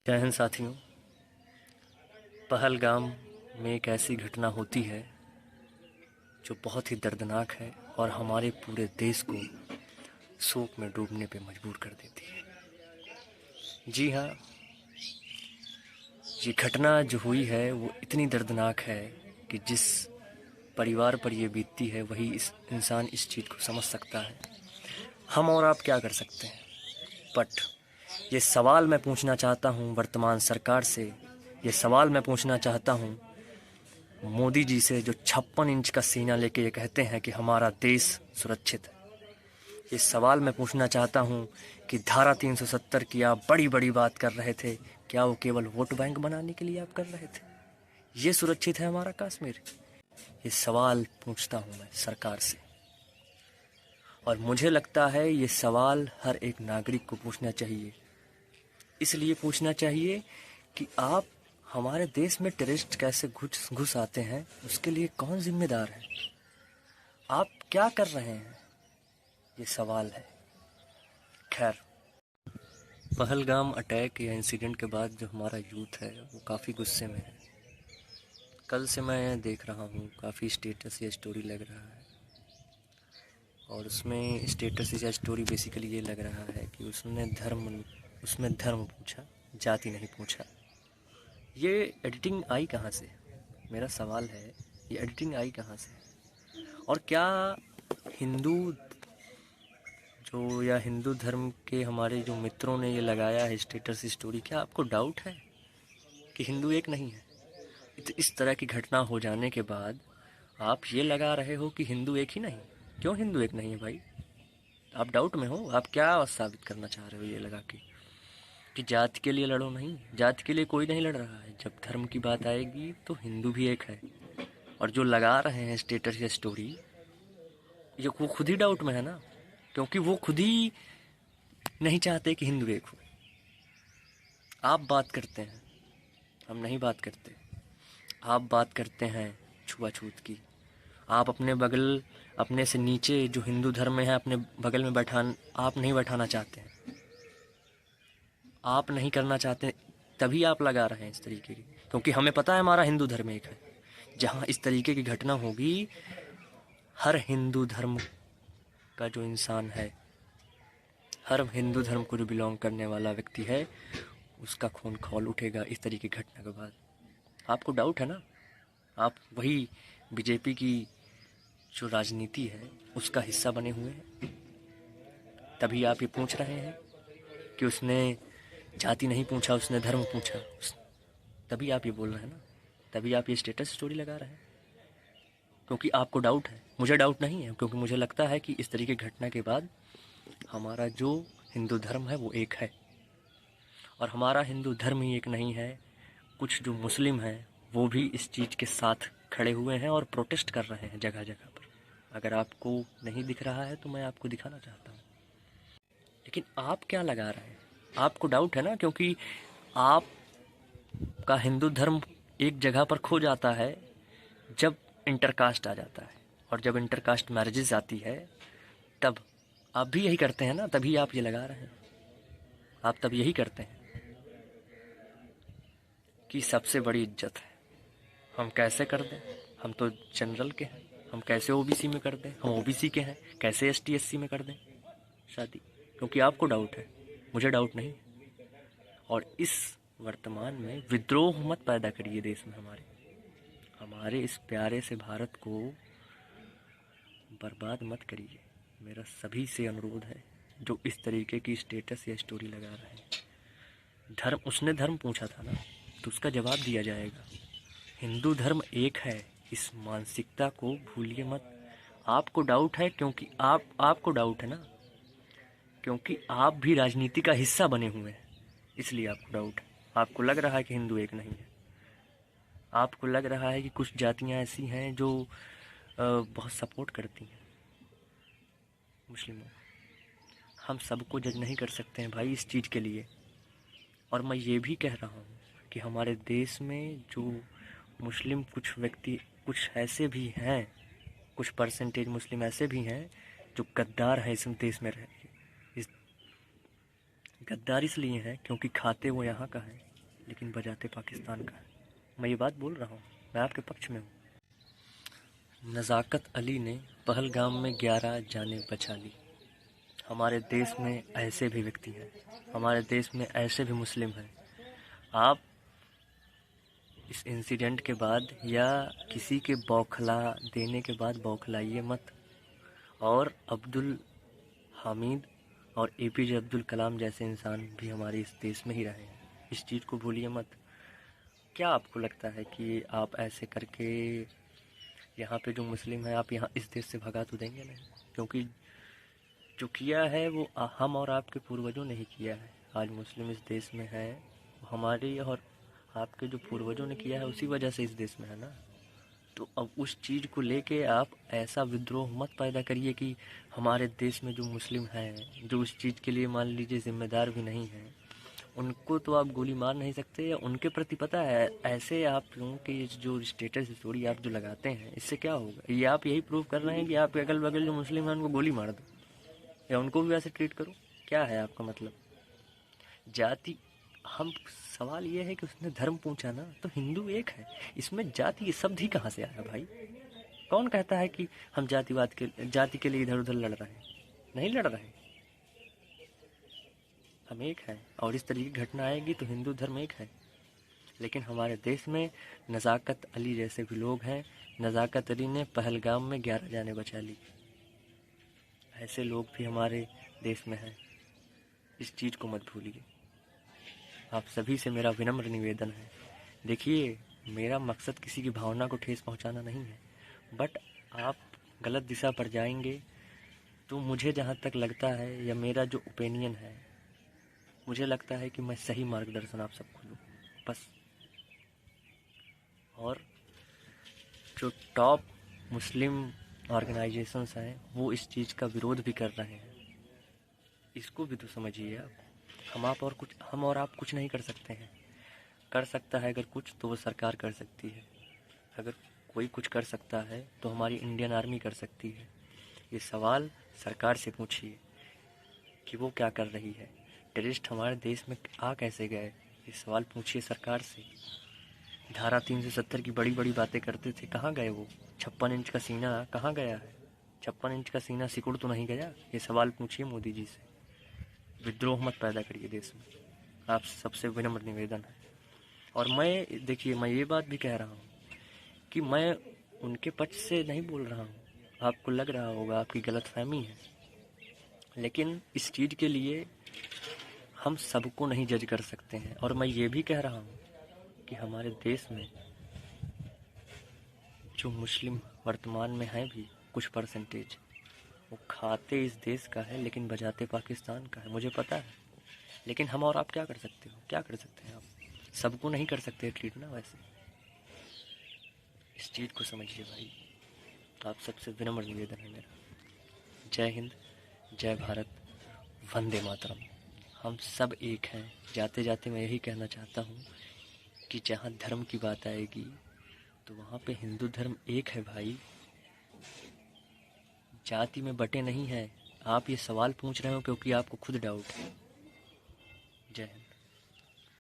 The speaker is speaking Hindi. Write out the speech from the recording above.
जय हिंद साथियों। पहलगाम में एक ऐसी घटना होती है जो बहुत ही दर्दनाक है और हमारे पूरे देश को शोक में डूबने पे मजबूर कर देती है। जी हाँ, ये घटना जो हुई है वो इतनी दर्दनाक है कि जिस परिवार पर ये बीतती है वही इस इंसान इस चीज़ को समझ सकता है। हम और आप क्या कर सकते हैं? बट ये सवाल मैं पूछना चाहता हूँ वर्तमान सरकार से, ये सवाल मैं पूछना चाहता हूँ मोदी जी से, जो 56 इंच का सीना लेके ये कहते हैं कि हमारा देश सुरक्षित है। ये सवाल मैं पूछना चाहता हूँ कि धारा 370 की आप बड़ी बड़ी बात कर रहे थे, क्या वो केवल वोट बैंक बनाने के लिए आप कर रहे थे? ये सुरक्षित है हमारा कश्मीर? ये सवाल पूछता हूँ मैं सरकार से, और मुझे लगता है ये सवाल हर एक नागरिक को पूछना चाहिए। इसलिए पूछना चाहिए कि आप हमारे देश में टेररिस्ट कैसे घुस आते हैं, उसके लिए कौन जिम्मेदार है? आप क्या कर रहे हैं? ये सवाल है। खैर, पहलगाम अटैक या इंसिडेंट के बाद जो हमारा यूथ है वो काफ़ी गुस्से में है। कल से मैं देख रहा हूँ काफ़ी स्टेटस या स्टोरी लग रहा है, और उसमें स्टेटस या स्टोरी बेसिकली ये लग रहा है कि उसमें धर्म पूछा, जाति नहीं पूछा। ये एडिटिंग आई कहाँ से? मेरा सवाल है, ये एडिटिंग आई कहाँ से? और क्या हिंदू या हिंदू धर्म के हमारे जो मित्रों ने ये लगाया है स्टेटस स्टोरी, क्या आपको डाउट है कि हिंदू एक नहीं है? इस तरह की घटना हो जाने के बाद आप ये लगा रहे हो कि हिंदू एक ही नहीं। क्यों हिंदू एक नहीं है भाई? आप डाउट में हो। आप क्या साबित करना चाह रहे हो ये लगा के कि जाति के लिए लड़ो? नहीं, जाति के लिए कोई नहीं लड़ रहा है। जब धर्म की बात आएगी तो हिंदू भी एक है। और जो लगा रहे हैं स्टेटस या स्टोरी, ये वो खुद ही डाउट में है ना, क्योंकि वो खुद ही नहीं चाहते कि हिंदू एक हो। आप बात करते हैं, हम नहीं बात करते। आप बात करते हैं छुआछूत की। आप अपने से नीचे जो हिंदू धर्म में है अपने बगल में आप नहीं बैठाना चाहते हैं, आप नहीं करना चाहते, तभी आप लगा रहे हैं इस तरीके की। क्योंकि हमें पता है हमारा हिंदू धर्म एक है। जहाँ इस तरीके की घटना होगी, हर हिंदू धर्म का जो इंसान है, हर हिंदू धर्म को जो बिलोंग करने वाला व्यक्ति है, उसका खून खौल उठेगा इस तरीके की घटना के बाद। आपको डाउट है ना? आप वही बीजेपी की जो राजनीति है उसका हिस्सा बने हुए हैं, तभी आप ये पूछ रहे हैं कि उसने जाति नहीं पूछा, उसने धर्म पूछा। तभी आप ये बोल रहे हैं ना, तभी आप ये स्टेटस स्टोरी लगा रहे हैं, क्योंकि आपको डाउट है। मुझे डाउट नहीं है, क्योंकि मुझे लगता है कि इस तरीके की घटना के बाद हमारा जो हिंदू धर्म है वो एक है। और हमारा हिंदू धर्म ही एक नहीं है, कुछ जो मुस्लिम हैं वो भी इस चीज़ के साथ खड़े हुए हैं और प्रोटेस्ट कर रहे हैं जगह जगह पर। अगर आपको नहीं दिख रहा है तो मैं आपको दिखाना चाहता हूँ। लेकिन आप क्या लगा रहे हैं? आपको डाउट है ना, क्योंकि आपका हिंदू धर्म एक जगह पर खो जाता है जब इंटरकास्ट आ जाता है। और जब इंटरकास्ट मैरिजेस आती है तब आप भी यही करते हैं ना, तभी आप ये लगा रहे हैं। आप तब यही करते हैं कि सबसे बड़ी इज्जत है, हम कैसे कर दें, हम तो जनरल के हैं, हम कैसे ओबीसी में कर दें, हम ओबीसी के हैं, कैसे एसटी एससी में कर दें शादी? क्योंकि आपको डाउट है, मुझे डाउट नहीं। और इस वर्तमान में विद्रोह मत पैदा करिए देश में। हमारे इस प्यारे से भारत को बर्बाद मत करिए। मेरा सभी से अनुरोध है जो इस तरीके की स्टेटस या स्टोरी लगा रहे हैं। उसने धर्म पूछा था ना, तो उसका जवाब दिया जाएगा। हिंदू धर्म एक है, इस मानसिकता को भूलिए मत। आपको डाउट है क्योंकि आपको डाउट है ना, क्योंकि आप भी राजनीति का हिस्सा बने हुए हैं, इसलिए आपको डाउट है। आपको लग रहा है कि हिंदू एक नहीं है। आपको लग रहा है कि कुछ जातियां ऐसी हैं जो बहुत सपोर्ट करती हैं मुस्लिमों। हम सबको जज नहीं कर सकते हैं भाई इस चीज़ के लिए। और मैं ये भी कह रहा हूँ कि हमारे देश में जो मुस्लिम कुछ ऐसे भी हैं, कुछ परसेंटेज मुस्लिम ऐसे भी हैं जो गद्दार हैं इस देश में रह के। इस गद्दार इसलिए हैं क्योंकि खाते वो यहाँ का है, लेकिन बजाते पाकिस्तान का है। मैं ये बात बोल रहा हूँ, मैं आपके पक्ष में हूँ। नज़ाकत अली ने पहलगाम में 11 जानें बचा ली। हमारे देश में ऐसे भी व्यक्ति हैं, हमारे देश में ऐसे भी मुस्लिम हैं। आप इस इंसिडेंट के बाद या किसी के बौखला देने के बाद बौखलाइए मत। और अब्दुल हामिद और एपीजे अब्दुल कलाम जैसे इंसान भी हमारे इस देश में ही रहे हैं, इस चीज़ को भूलिए मत। क्या आपको लगता है कि आप ऐसे करके यहाँ पे जो मुस्लिम है आप यहाँ इस देश से भगा तो देंगे नहीं? क्योंकि जो किया है वो हम और आपके पूर्वजों ने ही किया है। आज मुस्लिम इस देश में है, हमारे और आपके जो पूर्वजों ने किया है उसी वजह से इस देश में है ना। तो अब उस चीज़ को लेके आप ऐसा विद्रोह मत पैदा करिए कि हमारे देश में जो मुस्लिम हैं, जो उस चीज़ के लिए मान लीजिए जिम्मेदार भी नहीं हैं, उनको तो आप गोली मार नहीं सकते। या उनके प्रति पता है ऐसे आप लोगों के जो स्टेटस स्टोरी आप जो लगाते हैं, इससे क्या होगा? ये आप यही प्रूव कर रहे हैं कि आप अगल बगल जो मुस्लिम हैं उनको गोली मार दो या उनको भी वैसे ट्रीट करो। क्या है आपका मतलब? जाति, हम सवाल ये है कि उसने धर्म पूछा ना, तो हिंदू एक है, इसमें जाति ये शब्द ही कहाँ से आया भाई? कौन कहता है कि हम जाति के लिए इधर उधर लड़ रहे हैं? नहीं लड़ रहे, हम एक हैं। और इस तरह की घटना आएगी तो हिंदू धर्म एक है। लेकिन हमारे देश में नज़ाकत अली जैसे भी लोग हैं। नज़ाकत अली ने पहलगाम में 11 जानें बचा ली। ऐसे लोग भी हमारे देश में हैं, इस चीज़ को मत भूलिए। आप सभी से मेरा विनम्र निवेदन है। देखिए, मेरा मकसद किसी की भावना को ठेस पहुंचाना नहीं है, बट आप गलत दिशा पर जाएंगे तो मुझे जहां तक लगता है, या मेरा जो ओपिनियन है, मुझे लगता है कि मैं सही मार्गदर्शन आप सबको दूँ बस। और जो टॉप मुस्लिम ऑर्गेनाइजेशंस हैं वो इस चीज़ का विरोध भी कर रहे हैं, इसको भी तो समझिए आप। हम और आप कुछ नहीं कर सकते हैं। कर सकता है अगर कुछ तो वो सरकार कर सकती है। अगर कोई कुछ कर सकता है तो हमारी इंडियन आर्मी कर सकती है। ये सवाल सरकार से पूछिए कि वो क्या कर रही है। टेररिस्ट हमारे देश में आ कैसे गए, ये सवाल पूछिए सरकार से। धारा 370 की बड़ी बड़ी बातें करते थे, कहाँ गए वो? 56 इंच का सीना कहाँ गया है? 56 इंच का सीना सिकुड़ तो नहीं गया? ये सवाल पूछिए मोदी जी से। विद्रोह मत पैदा करिए देश में, आप सबसे विनम्र निवेदन है। और मैं, देखिए, मैं ये बात भी कह रहा हूँ कि मैं उनके पक्ष से नहीं बोल रहा हूँ। आपको लग रहा होगा आपकी गलतफहमी है, लेकिन इस चीज़ के लिए हम सबको नहीं जज कर सकते हैं। और मैं ये भी कह रहा हूँ कि हमारे देश में जो मुस्लिम वर्तमान में हैं भी कुछ परसेंटेज, वो खाते इस देश का है लेकिन बजाते पाकिस्तान का है, मुझे पता है। लेकिन हम और आप क्या कर सकते हो? क्या कर सकते हैं आप? सबको नहीं कर सकते ट्रीट ना वैसे। इस चीज़ को समझिए भाई। आप सबसे विनम्र निवेदन है मेरा। जय हिंद, जय भारत, वंदे मातरम। हम सब एक हैं। जाते जाते मैं यही कहना चाहता हूँ कि जहाँ धर्म की बात आएगी तो वहाँ पे हिंदू धर्म एक है भाई, जाति में बटे नहीं है। आप ये सवाल पूछ रहे हो क्योंकि आपको खुद डाउट है। जय हिंद।